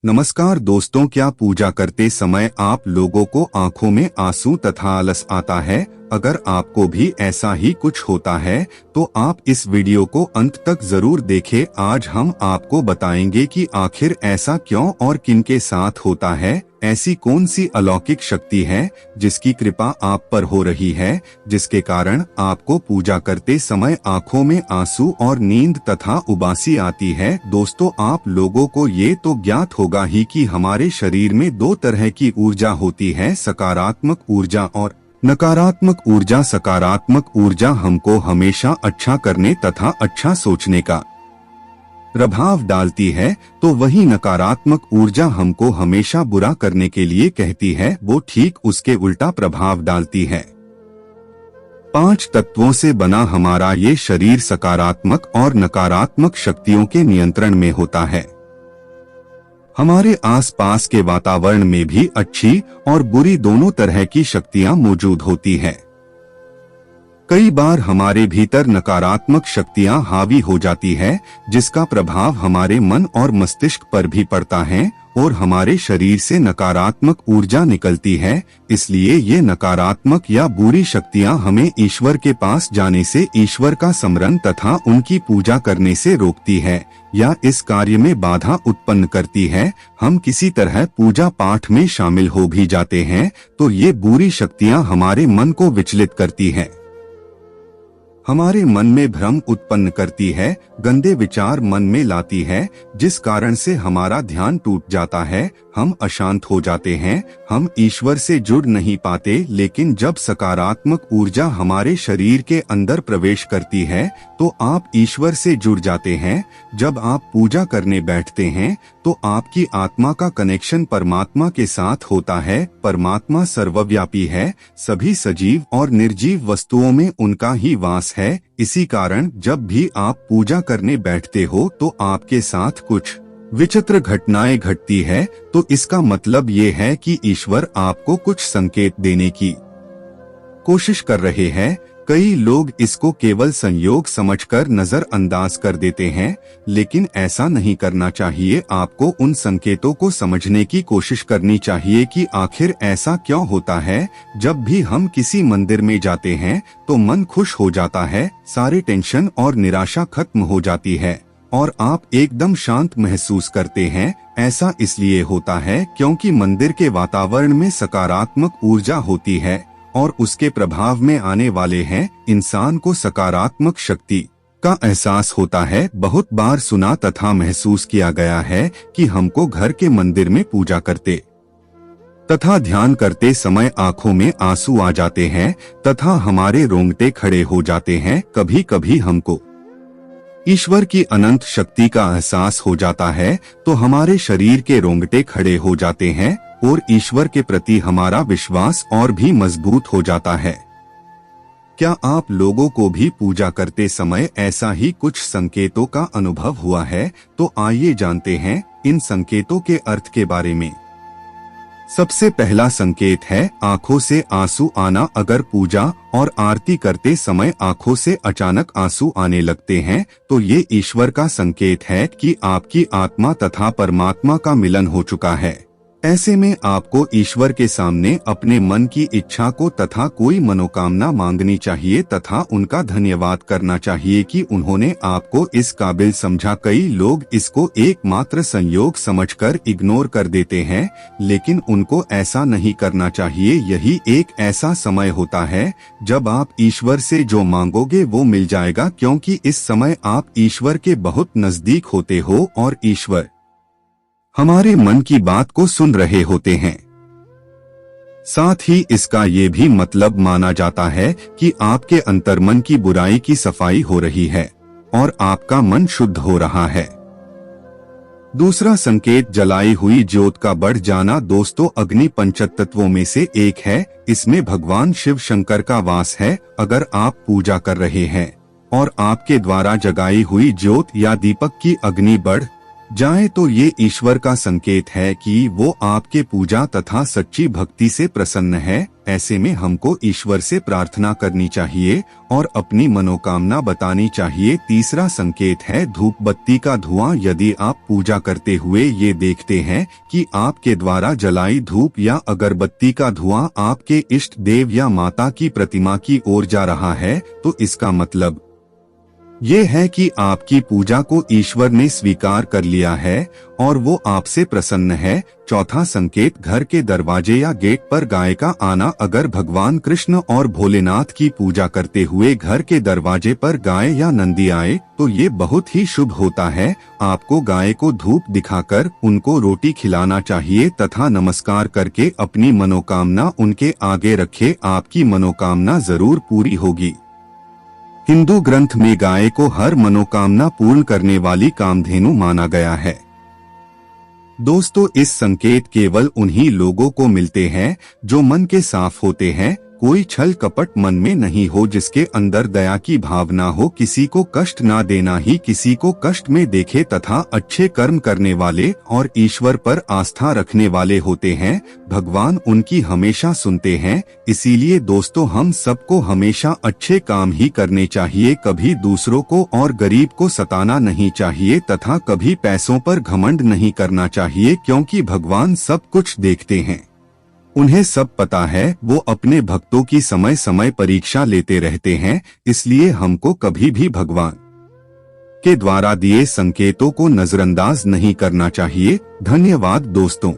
नमस्कार दोस्तों, क्या पूजा करते समय आप लोगों को आंखों में आंसू तथा आलस आता है? अगर आपको भी ऐसा ही कुछ होता है तो आप इस वीडियो को अंत तक जरूर देखें। आज हम आपको बताएंगे कि आखिर ऐसा क्यों और किनके साथ होता है। ऐसी कौन सी अलौकिक शक्ति है जिसकी कृपा आप पर हो रही है, जिसके कारण आपको पूजा करते समय आंखों में आंसू और नींद तथा उबासी आती है। दोस्तों, आप लोगों को ये तो ज्ञात होगा ही कि हमारे शरीर में दो तरह की ऊर्जा होती है, सकारात्मक ऊर्जा और नकारात्मक ऊर्जा। सकारात्मक ऊर्जा हमको हमेशा अच्छा करने तथा अच्छा सोचने का प्रभाव डालती है, तो वही नकारात्मक ऊर्जा हमको हमेशा बुरा करने के लिए कहती है, वो ठीक उसके उल्टा प्रभाव डालती है। 5 तत्वों से बना हमारा ये शरीर सकारात्मक और नकारात्मक शक्तियों के नियंत्रण में होता है। हमारे आसपास के वातावरण में भी अच्छी और बुरी दोनों तरह की शक्तियां मौजूद होती है। कई बार हमारे भीतर नकारात्मक शक्तियां हावी हो जाती है, जिसका प्रभाव हमारे मन और मस्तिष्क पर भी पड़ता है और हमारे शरीर से नकारात्मक ऊर्जा निकलती है। इसलिए ये नकारात्मक या बुरी शक्तियां हमें ईश्वर के पास जाने से, ईश्वर का स्मरण तथा उनकी पूजा करने से रोकती है या इस कार्य में बाधा उत्पन्न करती है। हम किसी तरह पूजा पाठ में शामिल हो भी जाते हैं तो ये बुरी शक्तियां हमारे मन को विचलित करती है, हमारे मन में भ्रम उत्पन्न करती है, गंदे विचार मन में लाती है, जिस कारण से हमारा ध्यान टूट जाता है, हम अशांत हो जाते हैं, हम ईश्वर से जुड़ नहीं पाते। लेकिन जब सकारात्मक ऊर्जा हमारे शरीर के अंदर प्रवेश करती है तो आप ईश्वर से जुड़ जाते हैं। जब आप पूजा करने बैठते हैं तो आपकी आत्मा का कनेक्शन परमात्मा के साथ होता है। परमात्मा सर्वव्यापी है, सभी सजीव और निर्जीव वस्तुओं में उनका ही वास है। इसी कारण जब भी आप पूजा करने बैठते हो तो आपके साथ कुछ विचित्र घटनाएं घटती है, तो इसका मतलब ये है कि ईश्वर आपको कुछ संकेत देने की कोशिश कर रहे हैं। कई लोग इसको केवल संयोग समझकर नजरअंदाज कर देते हैं, लेकिन ऐसा नहीं करना चाहिए। आपको उन संकेतों को समझने की कोशिश करनी चाहिए कि आखिर ऐसा क्यों होता है। जब भी हम किसी मंदिर में जाते हैं तो मन खुश हो जाता है, सारे टेंशन और निराशा खत्म हो जाती है और आप एकदम शांत महसूस करते हैं। ऐसा इसलिए होता है क्योंकि मंदिर के वातावरण में सकारात्मक ऊर्जा होती है और उसके प्रभाव में आने वाले हैं। इंसान को सकारात्मक शक्ति का एहसास होता है। बहुत बार सुना तथा महसूस किया गया है कि हमको घर के मंदिर में पूजा करते तथा ध्यान करते समय आंखों में आंसू आ जाते हैं तथा हमारे रोंगटे खड़े हो जाते हैं। कभी कभी हमको ईश्वर की अनंत शक्ति का एहसास हो जाता है तो हमारे शरीर के रोंगटे खड़े हो जाते हैं और ईश्वर के प्रति हमारा विश्वास और भी मजबूत हो जाता है। क्या आप लोगों को भी पूजा करते समय ऐसा ही कुछ संकेतों का अनुभव हुआ है? तो आइए जानते हैं इन संकेतों के अर्थ के बारे में। सबसे पहला संकेत है आंखों से आंसू आना। अगर पूजा और आरती करते समय आंखों से अचानक आंसू आने लगते हैं तो ये ईश्वर का संकेत है कि आपकी आत्मा तथा परमात्मा का मिलन हो चुका है। ऐसे में आपको ईश्वर के सामने अपने मन की इच्छा को तथा कोई मनोकामना मांगनी चाहिए तथा उनका धन्यवाद करना चाहिए कि उन्होंने आपको इस काबिल समझा। कई लोग इसको एकमात्र संयोग समझकर इग्नोर कर देते हैं, लेकिन उनको ऐसा नहीं करना चाहिए। यही एक ऐसा समय होता है जब आप ईश्वर से जो मांगोगे वो मिल जाएगा, क्योंकि इस समय आप ईश्वर के बहुत नजदीक होते हो और ईश्वर हमारे मन की बात को सुन रहे होते हैं। साथ ही इसका ये भी मतलब माना जाता है कि आपके अंतर्मन की बुराई की सफाई हो रही है और आपका मन शुद्ध हो रहा है। दूसरा संकेत जलाई हुई ज्योत का बढ़ जाना। दोस्तों, अग्नि पंचतत्वों में से एक है, इसमें भगवान शिव शंकर का वास है। अगर आप पूजा कर रहे हैं और आपके द्वारा जगाई हुई ज्योत या दीपक की अग्नि बढ़ जाए तो ये ईश्वर का संकेत है कि वो आपके पूजा तथा सच्ची भक्ति से प्रसन्न है। ऐसे में हमको ईश्वर से प्रार्थना करनी चाहिए और अपनी मनोकामना बतानी चाहिए। तीसरा संकेत है धूप बत्ती का धुआं। यदि आप पूजा करते हुए ये देखते हैं कि आपके द्वारा जलाई धूप या अगरबत्ती का धुआं आपके इष्ट देव या माता की प्रतिमा की ओर जा रहा है, तो इसका मतलब ये है कि आपकी पूजा को ईश्वर ने स्वीकार कर लिया है और वो आपसे प्रसन्न है। चौथा संकेत घर के दरवाजे या गेट पर गाय का आना। अगर भगवान कृष्ण और भोलेनाथ की पूजा करते हुए घर के दरवाजे पर गाय या नंदी आए तो ये बहुत ही शुभ होता है। आपको गाय को धूप दिखाकर उनको रोटी खिलाना चाहिए तथा नमस्कार करके अपनी मनोकामना उनके आगे रखे। आपकी मनोकामना जरूर पूरी होगी। हिंदू ग्रंथ में गाय को हर मनोकामना पूर्ण करने वाली कामधेनु माना गया है। दोस्तों, इस संकेत केवल उन्हीं लोगों को मिलते हैं जो मन के साफ होते हैं, कोई छल कपट मन में नहीं हो, जिसके अंदर दया की भावना हो, किसी को कष्ट ना देना ही किसी को कष्ट में देखे तथा अच्छे कर्म करने वाले और ईश्वर पर आस्था रखने वाले होते हैं। भगवान उनकी हमेशा सुनते हैं। इसीलिए दोस्तों, हम सबको हमेशा अच्छे काम ही करने चाहिए, कभी दूसरों को और गरीब को सताना नहीं चाहिए तथा कभी पैसों पर घमंड नहीं करना चाहिए, क्योंकि भगवान सब कुछ देखते हैं, उन्हें सब पता है। वो अपने भक्तों की समय समय परीक्षा लेते रहते हैं। इसलिए हमको कभी भी भगवान के द्वारा दिए संकेतों को नजरअंदाज नहीं करना चाहिए। धन्यवाद दोस्तों।